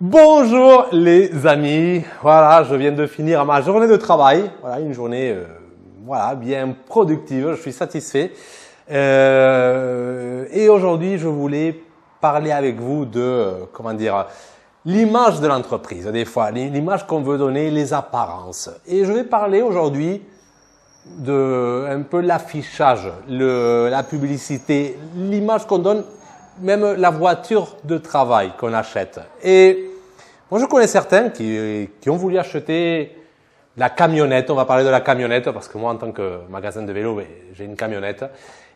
Bonjour les amis, voilà, je viens de finir ma journée de travail, voilà, une journée bien productive, je suis satisfait. Et aujourd'hui, je voulais parler avec vous de, l'image de l'entreprise, des fois, l'image qu'on veut donner, les apparences. Et je vais parler aujourd'hui de un peu l'affichage, la publicité, l'image qu'on donne, même la voiture de travail qu'on achète. Et moi, je connais certains qui ont voulu acheter la camionnette. On va parler de la camionnette parce que moi, en tant que magasin de vélo, j'ai une camionnette.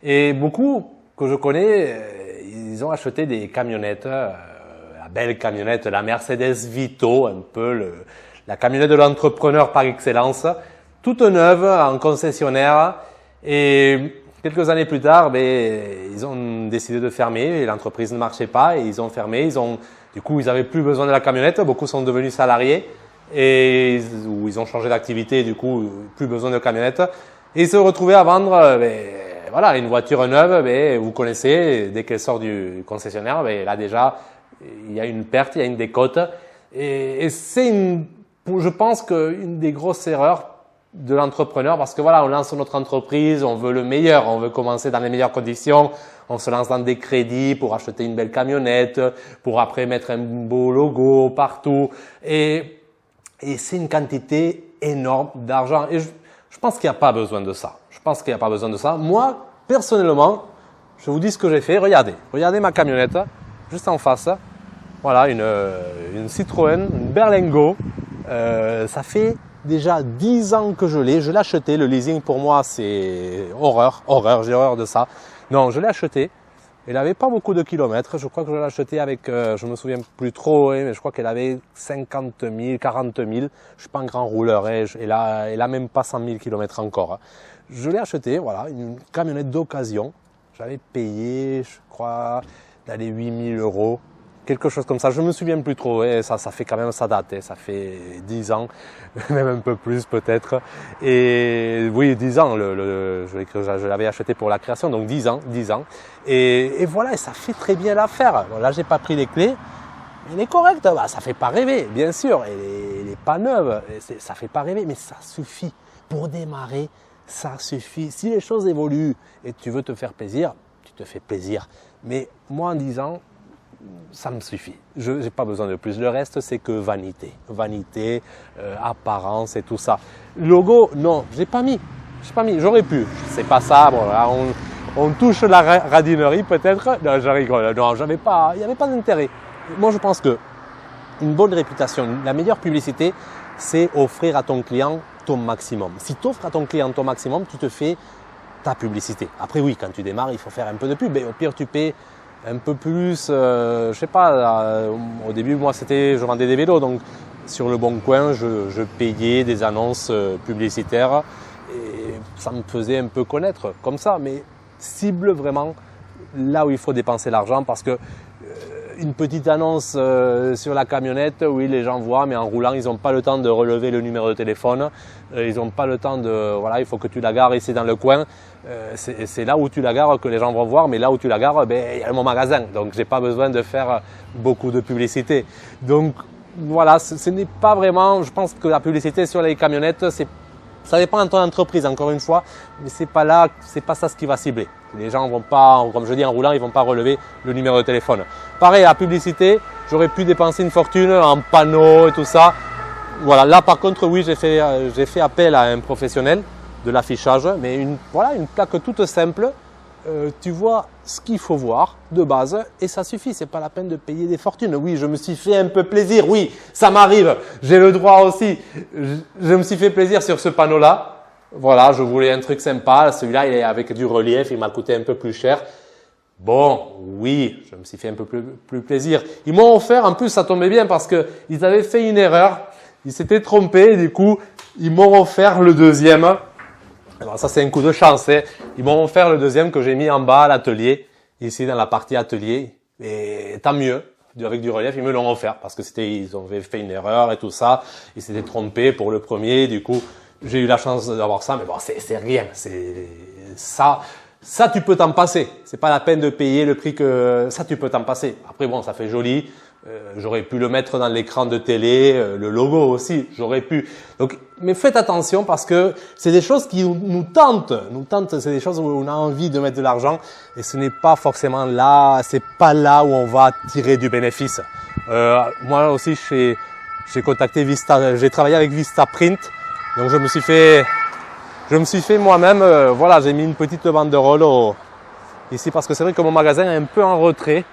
Et beaucoup que je connais, ils ont acheté des camionnettes, la belle camionnette, la Mercedes Vito, un peu la camionnette de l'entrepreneur par excellence, toute neuve en concessionnaire. Et quelques années plus tard, ils ont décidé de fermer. L'entreprise ne marchait pas et ils ont fermé. Du coup, ils n'avaient plus besoin de la camionnette. Beaucoup sont devenus salariés ou ils ont changé d'activité. Du coup, plus besoin de camionnette. Et ils se retrouvaient à vendre une voiture neuve. Vous connaissez, dès qu'elle sort du concessionnaire, là déjà, il y a une perte, il y a une décote. Et c'est je pense qu'une des grosses erreurs de l'entrepreneur, parce que voilà, on lance notre entreprise, on veut le meilleur, on veut commencer dans les meilleures conditions, on se lance dans des crédits pour acheter une belle camionnette, pour après mettre un beau logo partout, et c'est une quantité énorme d'argent. Et je pense qu'il n'y a pas besoin de ça. Je pense qu'il n'y a pas besoin de ça. Moi, personnellement, je vous dis ce que j'ai fait. Regardez ma camionnette, juste en face. Voilà, une Citroën, une Berlingo. Ça fait déjà 10 ans que je l'ai. Je l'ai acheté. Le leasing pour moi, c'est horreur. J'ai horreur de ça. Non, je l'ai acheté. Elle n'avait pas beaucoup de kilomètres. Je crois que je l'ai acheté avec, je me souviens plus trop, mais je crois qu'elle avait 50 000, 40 000. Je suis pas un grand rouleur. Elle a même pas 100 000 kilomètres encore. Je l'ai acheté, voilà, une camionnette d'occasion. J'avais payé, je crois, dans les 8 000 euros. Quelque chose comme ça, je me souviens plus trop, ça fait quand même, ça date, ça fait 10 ans, même un peu plus peut-être. Et oui, 10 ans, je l'avais acheté pour la création, donc 10 ans. Et voilà, ça fait très bien l'affaire. Bon, là, j'ai pas pris les clés, elle est correcte, ça fait pas rêver, bien sûr, elle est pas neuve, ça fait pas rêver, mais ça suffit. Pour démarrer, ça suffit. Si les choses évoluent et tu veux te faire plaisir, tu te fais plaisir. Mais moi, en 10 ans, ça me suffit. Je n'ai pas besoin de plus. Le reste, c'est que vanité. Vanité, apparence et tout ça. Logo, non, j'ai pas mis. J'aurais pu. C'est pas ça. Bon, là, on touche la radinerie peut-être. Non, je rigole. Non, il n'y avait pas d'intérêt. Moi, je pense que une bonne réputation, la meilleure publicité, c'est offrir à ton client ton maximum. Si tu offres à ton client ton maximum, tu te fais ta publicité. Après, oui, quand tu démarres, il faut faire un peu de pub. Mais au pire, tu paies un peu plus, je sais pas, au début, moi, je vendais des vélos, donc sur le Bon Coin, je payais des annonces publicitaires et ça me faisait un peu connaître comme ça, mais cible vraiment là où il faut dépenser l'argent parce que une petite annonce sur la camionnette, oui, les gens voient, mais en roulant, ils n'ont pas le temps de relever le numéro de téléphone. Ils n'ont pas le temps il faut que tu la gares ici dans le coin. C'est là où tu la gares que les gens vont voir, mais là où tu la gares, il y a mon magasin. Donc, j'ai pas besoin de faire beaucoup de publicité. Donc, voilà, ce n'est pas vraiment, je pense que la publicité sur les camionnettes, ça dépend de ton entreprise, encore une fois, mais c'est pas ça ce qui va cibler. Les gens vont pas, comme je dis, en roulant, ils vont pas relever le numéro de téléphone. Pareil, la publicité, j'aurais pu dépenser une fortune en panneaux et tout ça. Voilà, là par contre, oui, j'ai fait appel à un professionnel de l'affichage, mais une plaque toute simple. Tu vois ce qu'il faut voir de base et ça suffit, c'est pas la peine de payer des fortunes. Oui, je me suis fait un peu plaisir, oui, ça m'arrive, j'ai le droit aussi. Je me suis fait plaisir sur ce panneau-là. Voilà, je voulais un truc sympa, celui-là il est avec du relief, il m'a coûté un peu plus cher. Bon, oui, je me suis fait un peu plus plaisir. Ils m'ont offert, en plus ça tombait bien parce que ils avaient fait une erreur, ils s'étaient trompés et du coup ils m'ont offert le deuxième. Alors ça c'est un coup de chance, hein. Ils m'ont offert le deuxième que j'ai mis en bas à l'atelier, ici dans la partie atelier, et tant mieux, avec du relief, ils me l'ont offert parce que ils avaient fait une erreur et tout ça, ils s'étaient trompés pour le premier, du coup j'ai eu la chance d'avoir ça, mais bon c'est rien, c'est ça tu peux t'en passer, c'est pas la peine de payer le prix que ça tu peux t'en passer. Après bon ça fait joli, J'aurais pu le mettre dans l'écran de télé, le logo aussi, j'aurais pu. Donc, mais faites attention parce que c'est des choses qui nous tentent, c'est des choses où on a envie de mettre de l'argent et ce n'est pas forcément là, c'est pas là où on va tirer du bénéfice. Moi aussi, j'ai contacté Vista, j'ai travaillé avec Vistaprint, donc je me suis fait moi-même, voilà, j'ai mis une petite banderole ici parce que c'est vrai que mon magasin est un peu en retrait.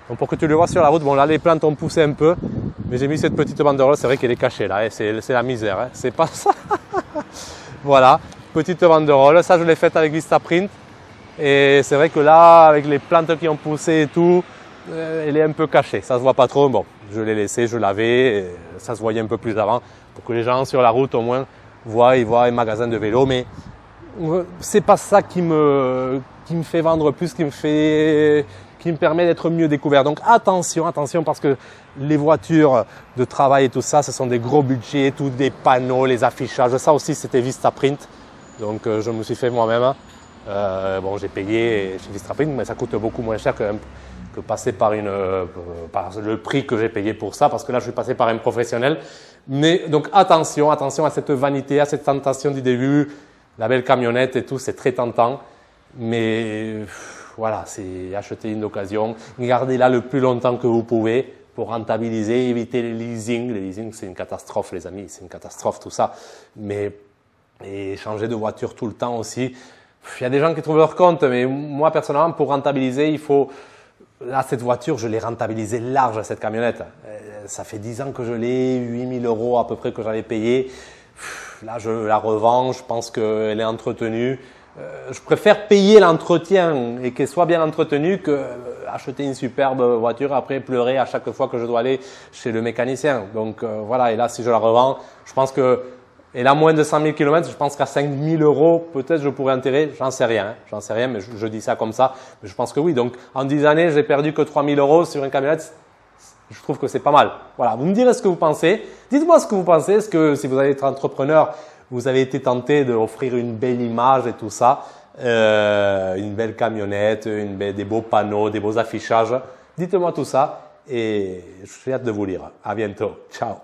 Donc pour que tu le vois sur la route, bon là les plantes ont poussé un peu, mais j'ai mis cette petite banderole, c'est vrai qu'elle est cachée là, et c'est la misère, hein, c'est pas ça. Voilà, petite banderole, ça je l'ai faite avec Vistaprint, et c'est vrai que là, avec les plantes qui ont poussé et tout, elle est un peu cachée, ça se voit pas trop, bon, je l'ai laissé, je l'avais, ça se voyait un peu plus avant, pour que les gens sur la route au moins ils voient un magasin de vélo, mais c'est pas ça qui me fait vendre plus, qui me permet d'être mieux découvert. Donc attention parce que les voitures de travail et tout ça, ce sont des gros budgets, tous des panneaux, les affichages, ça aussi c'était Vistaprint. Donc je me suis fait moi-même. Bon, j'ai payé chez Vistaprint, mais ça coûte beaucoup moins cher que passer par le prix que j'ai payé pour ça, parce que là je suis passé par un professionnel. Mais donc attention à cette vanité, à cette tentation du début. La belle camionnette et tout, c'est très tentant. Mais voilà, c'est acheter une occasion. Gardez-la le plus longtemps que vous pouvez pour rentabiliser, éviter les leasing. Les leasing, c'est une catastrophe, les amis, c'est une catastrophe tout ça. Et changer de voiture tout le temps aussi. Il y a des gens qui trouvent leur compte, mais moi personnellement, pour rentabiliser, il faut... Là, cette voiture, je l'ai rentabilisée large, cette camionnette. Ça fait 10 ans que je l'ai, 8 000 € à peu près que j'avais payé. Là, je la revends, je pense qu'elle est entretenue. Je préfère payer l'entretien et qu'elle soit bien entretenue que acheter une superbe voiture après pleurer à chaque fois que je dois aller chez le mécanicien. Donc voilà, et là, si je la revends, je pense que elle a moins de 100 000 km, je pense qu'à 5 000 €, peut-être je pourrais enterrer, j'en sais rien, mais je dis ça comme ça, mais je pense que oui. Donc en 10 années, j'ai perdu que 3 000 € sur une camionnette. Je trouve que c'est pas mal. Voilà, vous me direz ce que vous pensez. Dites-moi ce que vous pensez. Est-ce que si vous allez être entrepreneur, vous avez été tenté d'offrir une belle image et tout ça, une belle camionnette, des beaux panneaux, des beaux affichages. Dites-moi tout ça et j'ai hâte de vous lire. À bientôt. Ciao.